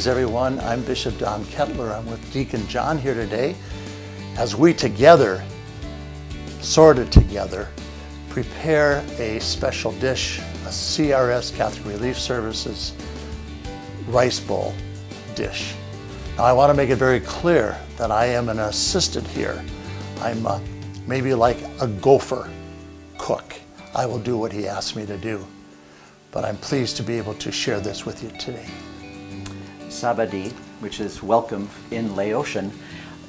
Greetings everyone, I'm Bishop Don Kettler. I'm with Deacon John here today as we together, sorted together, prepare a special dish, a CRS Catholic Relief Services Rice Bowl dish. Now I want to make it very clear that I am an assistant here. I'm maybe like a gopher cook. I will do what he asks me to do, but I'm pleased to be able to share this with you today. Sabadi, which is welcome in Laotian.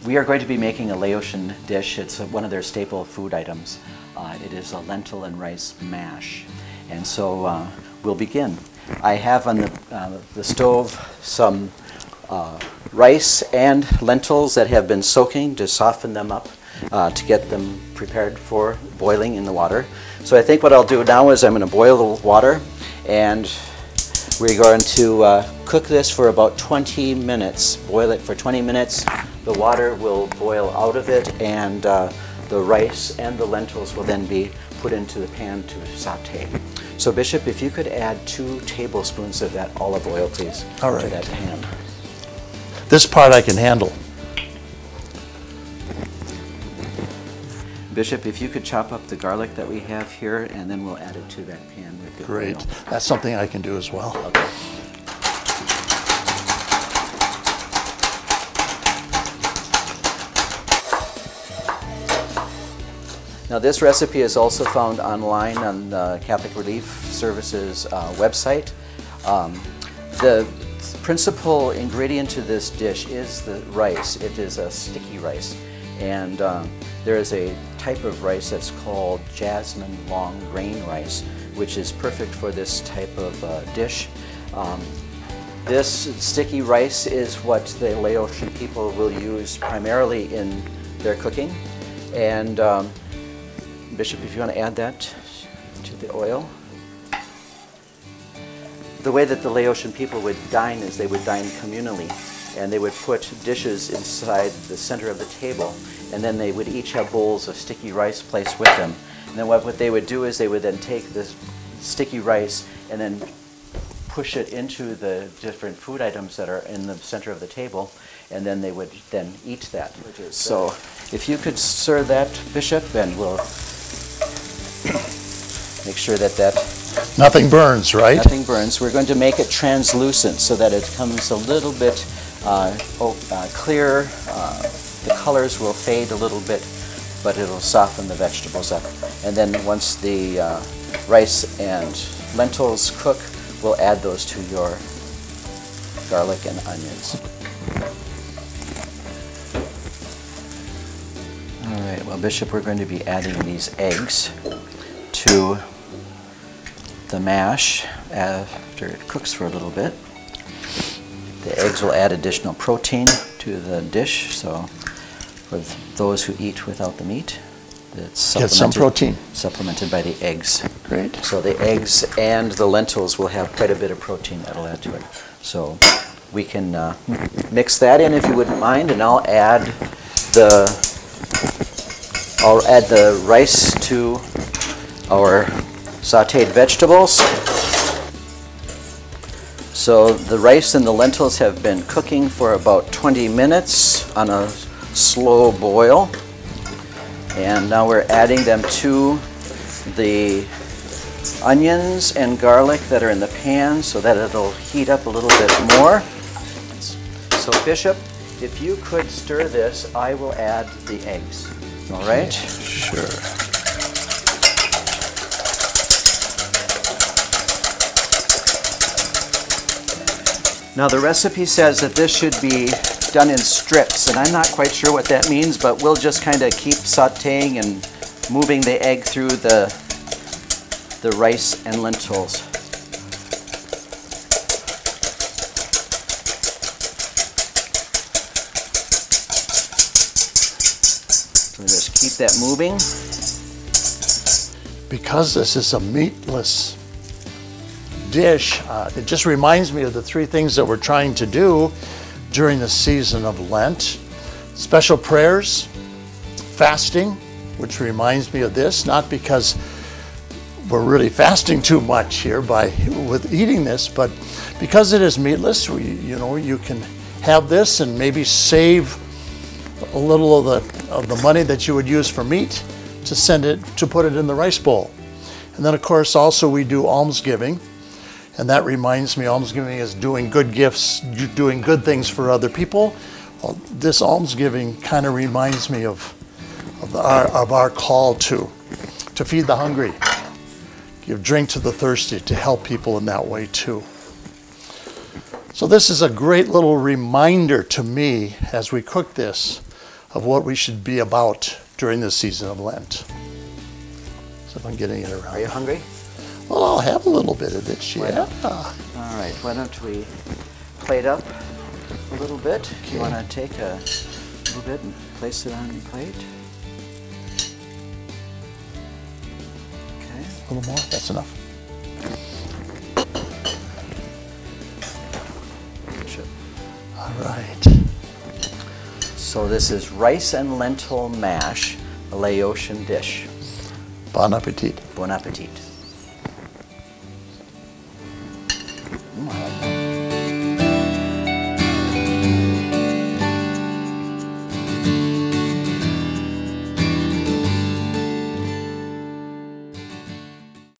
We are going to be making a Laotian dish. It's one of their staple food items. It is a lentil and rice mash. And so we'll begin. I have on the stove some rice and lentils that have been soaking to soften them up to get them prepared for boiling in the water. So I think what I'll do now is I'm going to boil the water, and we're going to cook this for about 20 minutes. Boil it for 20 minutes. The water will boil out of it, and the rice and the lentils will then be put into the pan to saute. So Bishop, if you could add 2 tablespoons of that olive oil, please, all right, to that pan. This part I can handle. Bishop, if you could chop up the garlic that we have here, and then we'll add it to that pan with the Great. oil. That's something I can do as well. Okay. Now this recipe is also found online on the Catholic Relief Services website. The principal ingredient to this dish is the rice. It is a sticky rice, and there is a type of rice that's called jasmine long grain rice, which is perfect for this type of dish. This sticky rice is what the Laotian people will use primarily in their cooking. And Bishop, if you want to add that to the oil. The way that the Laotian people would dine is they would dine communally, and they would put dishes inside the center of the table, and then they would each have bowls of sticky rice placed with them. And then what they would do is they would then take this sticky rice and then push it into the different food items that are in the center of the table, and then they would then eat that. So if you could stir that, Bishop, and we'll make sure that nothing burns, right? Nothing burns. We're going to make it translucent so that it comes a little bit clearer. The colors will fade a little bit, but it'll soften the vegetables up. And then once the rice and lentils cook, we'll add those to your garlic and onions. All right, well, Bishop, we're going to be adding these eggs to the mash after it cooks for a little bit. The eggs will add additional protein to the dish, so for those who eat without the meat, it's get some protein. Supplemented by the eggs. Great. So the eggs and the lentils will have quite a bit of protein that'll add to it. So we can mix that in if you wouldn't mind, and I'll add the rice to our sauteed vegetables. So the rice and the lentils have been cooking for about 20 minutes on a slow boil, and now we're adding them to the onions and garlic that are in the pan so that it'll heat up a little bit more. So Bishop, if you could stir this, I will add the eggs. All right? Sure. Now the recipe says that this should be done in strips, and I'm not quite sure what that means, but we'll just kind of keep sauteing and moving the egg through the rice and lentils. So just keep that moving. Because this is a meatless dish, it just reminds me of the 3 things that we're trying to do during the season of Lent. Special prayers, fasting, which reminds me of this, not because we're really fasting too much here with eating this, but because it is meatless, you can have this and maybe save a little of the money that you would use for meat to put it in the rice bowl. And then of course also we do almsgiving, and that reminds me, almsgiving is doing good gifts, doing good things for other people. Well, this almsgiving kind of reminds me of our call to feed the hungry, give drink to the thirsty, to help people in that way too. So this is a great little reminder to me as we cook this of what we should be about during the season of Lent. So if I'm getting it around. Are you hungry? Well, I'll have a little bit of this, yeah. All right, why don't we plate up a little bit? Okay. You want to take a little bit and place it on your plate? Okay. A little more, that's enough. All right. So this is rice and lentil mash, a Laotian dish. Bon appetit. Bon appetit. I